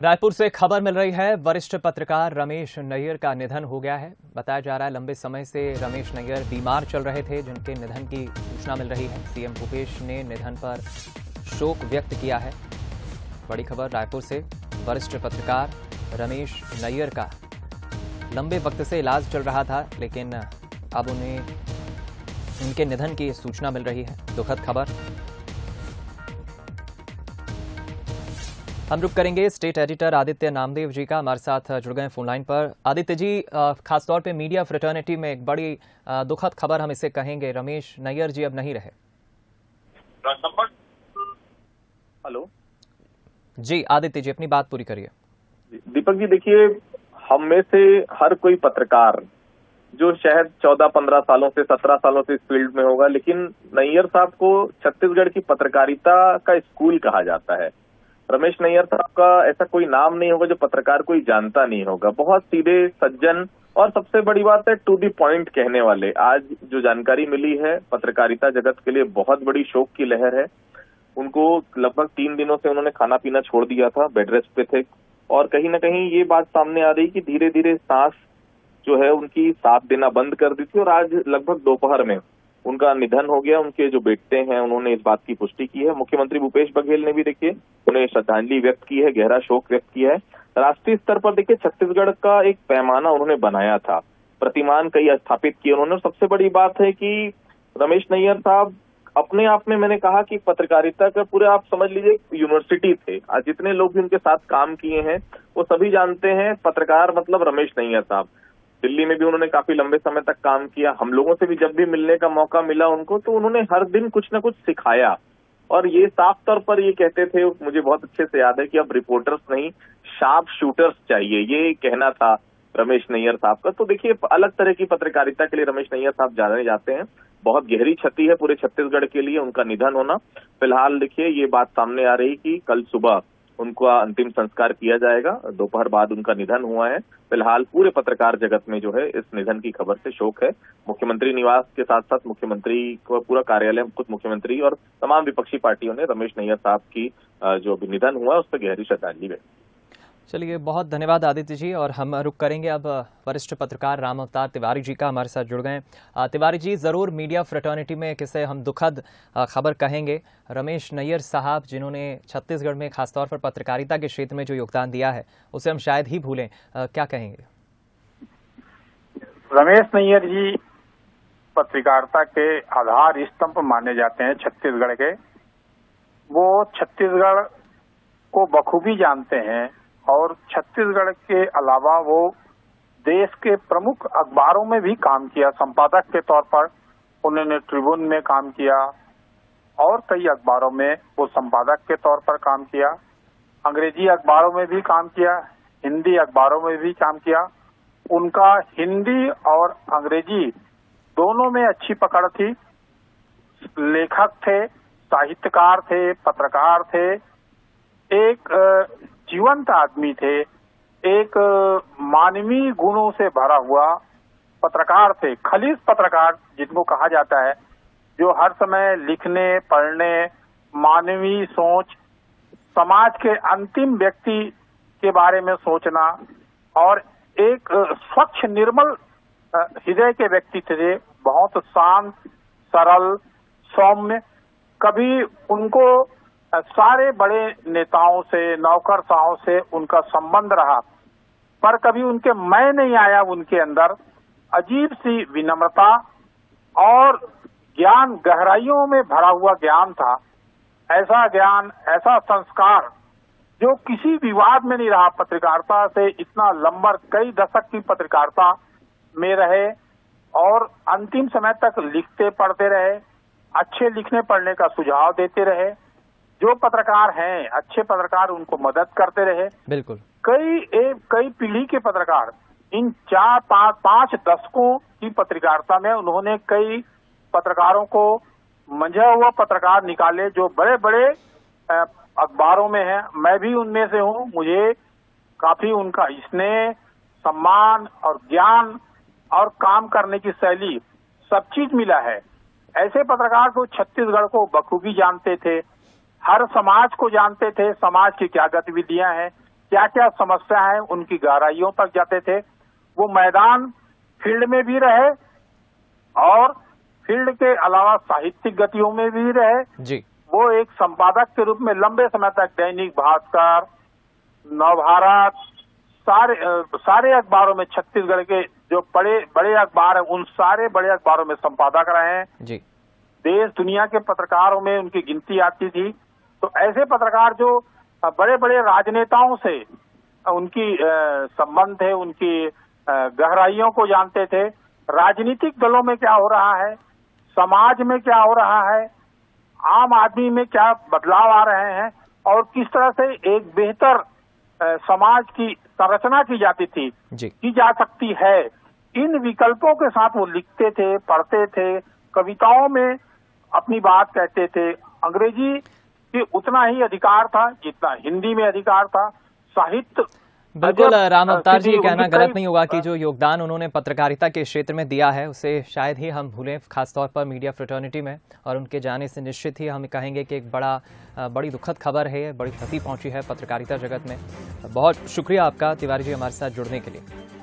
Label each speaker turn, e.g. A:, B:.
A: रायपुर से खबर मिल रही है, वरिष्ठ पत्रकार रमेश नैयर का निधन हो गया है। बताया जा रहा है लंबे समय से रमेश नैयर बीमार चल रहे थे, जिनके निधन की सूचना मिल रही है। सीएम भूपेश ने निधन पर शोक व्यक्त किया है। बड़ी खबर रायपुर से, वरिष्ठ पत्रकार रमेश नैयर का लंबे वक्त से इलाज चल रहा था, लेकिन अब उन्हें उनके निधन की सूचना मिल रही है। दुखद खबर। हम रुक करेंगे स्टेट एडिटर आदित्य नामदेव जी का, हमारे साथ जुड़ गए फोन लाइन पर। आदित्य जी, खासतौर पे मीडिया फ्रेटर्निटी में एक बड़ी दुखद खबर हम इसे कहेंगे, रमेश नैयर जी अब नहीं रहे।
B: हेलो
A: जी आदित्य जी, अपनी बात पूरी करिए।
B: दीपक जी, देखिए, हम में से हर कोई पत्रकार जो शायद 14-15 सालों से 17 सालों से इस फील्ड में होगा, लेकिन नैयर साहब को छत्तीसगढ़ की पत्रकारिता का स्कूल कहा जाता है। रमेश नैयर साहब का ऐसा कोई नाम नहीं होगा जो पत्रकार कोई जानता नहीं होगा। बहुत सीधे, सज्जन और सबसे बड़ी बात है टू दी पॉइंट कहने वाले। आज जो जानकारी मिली है, पत्रकारिता जगत के लिए बहुत बड़ी शोक की लहर है। उनको लगभग 3 दिनों से उन्होंने खाना पीना छोड़ दिया था, बेड रेस्ट पे थे, और कहीं ना कहीं ये बात सामने आ रही कि धीरे धीरे सांस जो है उनकी साथ देना बंद कर दी थी, और आज लगभग दोपहर में उनका निधन हो गया। उनके जो बेटे हैं उन्होंने इस बात की पुष्टि की है। मुख्यमंत्री भूपेश बघेल ने भी देखिए उन्हें श्रद्धांजलि व्यक्त की है, गहरा शोक व्यक्त किया है। राष्ट्रीय स्तर पर देखिए छत्तीसगढ़ का एक पैमाना उन्होंने बनाया था, प्रतिमान कई स्थापित किए उन्होंने। सबसे बड़ी बात है कि रमेश नैयर साहब अपने आप में, मैंने कहा कि पत्रकारिता का पूरे आप समझ लीजिए यूनिवर्सिटी थे। आज जितने लोग भी उनके साथ काम किए हैं वो सभी जानते हैं पत्रकार मतलब रमेश नैयर साहब। दिल्ली में भी उन्होंने काफी लंबे समय तक काम किया। हम लोगों से भी जब भी मिलने का मौका मिला उनको, तो उन्होंने हर दिन कुछ न कुछ सिखाया, और ये साफ तौर पर ये कहते थे, मुझे बहुत अच्छे से याद है, कि अब रिपोर्टर्स नहीं, शार्प शूटर्स चाहिए, ये कहना था रमेश नैयर साहब का। तो देखिए, अलग तरह की पत्रकारिता के लिए रमेश नैयर साहब जाने जाते हैं। बहुत गहरी क्षति है पूरे छत्तीसगढ़ के लिए उनका निधन होना। फिलहाल देखिए ये बात सामने आ रही कि कल सुबह उनका अंतिम संस्कार किया जाएगा। दोपहर बाद उनका निधन हुआ है। फिलहाल पूरे पत्रकार जगत में जो है इस निधन की खबर से शोक है। मुख्यमंत्री निवास के साथ साथ मुख्यमंत्री को पूरा कार्यालय, खुद मुख्यमंत्री और तमाम विपक्षी पार्टियों ने रमेश नैयर साहब की जो अभी निधन हुआ है उस पर गहरी श्रद्धांजलि व्यक्त।
A: चलिए, बहुत धन्यवाद आदित्य जी। और हम रुक करेंगे अब वरिष्ठ पत्रकार राम अवतार तिवारी जी का, हमारे साथ जुड़ गए। तिवारी जी, जरूर मीडिया फ्रेटर्निटी में किसे हम दुखद खबर कहेंगे, रमेश नैयर साहब जिन्होंने छत्तीसगढ़ में खासतौर पर पत्रकारिता के क्षेत्र में जो योगदान दिया है उसे हम शायद ही भूलें, क्या कहेंगे?
C: रमेश नैयर जी पत्रकारिता के आधार स्तंभ माने जाते हैं छत्तीसगढ़ के। वो छत्तीसगढ़ को बखूबी जानते हैं, और छत्तीसगढ़ के अलावा वो देश के प्रमुख अखबारों में भी काम किया। संपादक के तौर पर उन्होंने ट्रिब्यून में काम किया, और कई अखबारों में वो संपादक के तौर पर काम किया। अंग्रेजी अखबारों में भी काम किया, हिंदी अखबारों में भी काम किया। उनका हिंदी और अंग्रेजी दोनों में अच्छी पकड़ थी। लेखक थे, साहित्यकार थे, पत्रकार थे, एक जीवंत आदमी थे, एक मानवीय गुणों से भरा हुआ पत्रकार थे। खलीस पत्रकार जिनको कहा जाता है, जो हर समय लिखने, पढ़ने, मानवीय सोच, समाज के अंतिम व्यक्ति के बारे में सोचना, और एक स्वच्छ निर्मल हृदय के व्यक्ति थे। बहुत शांत, सरल, सौम्य। कभी उनको सारे बड़े नेताओं से, नौकरशाहों से उनका संबंध रहा, पर कभी उनके मैं नहीं आया उनके अंदर। अजीब सी विनम्रता और ज्ञान, गहराइयों में भरा हुआ ज्ञान था। ऐसा ज्ञान, ऐसा संस्कार जो किसी विवाद में नहीं रहा। पत्रकारिता से इतना लंबा कई दशक की पत्रकारिता में रहे, और अंतिम समय तक लिखते पढ़ते रहे, अच्छे लिखने पढ़ने का सुझाव देते रहे। जो पत्रकार हैं, अच्छे पत्रकार, उनको मदद करते रहे।
A: बिल्कुल।
C: कई पीढ़ी के पत्रकार, इन 4-5 दशकों की पत्रकारिता में उन्होंने कई पत्रकारों को, मंझा हुआ पत्रकार निकाले जो बड़े बड़े अखबारों में हैं। मैं भी उनमें से हूँ। मुझे काफी उनका स्नेह, सम्मान और ज्ञान और काम करने की शैली सब चीज मिला है। ऐसे पत्रकार तो छत्तीसगढ़ को बखूबी जानते थे, हर समाज को जानते थे, समाज की क्या गतिविधियां हैं, क्या क्या समस्या है उनकी गहराइयों तक जाते थे। वो मैदान फील्ड में भी रहे और फील्ड के अलावा साहित्यिक गतियों में भी रहे
A: जी।
C: वो एक संपादक के रूप में लंबे समय तक दैनिक भास्कर, नवभारत, सारे अखबारों में, छत्तीसगढ़ के जो बड़े अखबार हैं उन सारे बड़े अखबारों में संपादक रहे हैं
A: जी।
C: देश दुनिया के पत्रकारों में उनकी गिनती आती थी। तो ऐसे पत्रकार जो बड़े बड़े राजनेताओं से उनकी संबंध थे, उनकी गहराइयों को जानते थे, राजनीतिक दलों में क्या हो रहा है, समाज में क्या हो रहा है, आम आदमी में क्या बदलाव आ रहे हैं और किस तरह से एक बेहतर समाज की संरचना की जाती थी, की जा सकती है, इन विकल्पों के साथ वो लिखते थे, पढ़ते थे, कविताओं में अपनी बात कहते थे। अंग्रेजी के उतना ही अधिकार था जितना हिंदी में अधिकार था। साहित्य
A: बिल्कुल राम अवतार जी, ये कहना गलत नहीं होगा कि जो योगदान उन्होंने पत्रकारिता के क्षेत्र में दिया है उसे शायद ही हम भूलें, खासतौर पर मीडिया फ्रेटर्निटी में, और उनके जाने से निश्चित ही हम कहेंगे कि एक बड़ी दुखद खबर है, बड़ी क्षति पहुंची है पत्रकारिता जगत में। बहुत शुक्रिया आपका तिवारी जी हमारे साथ जुड़ने के लिए।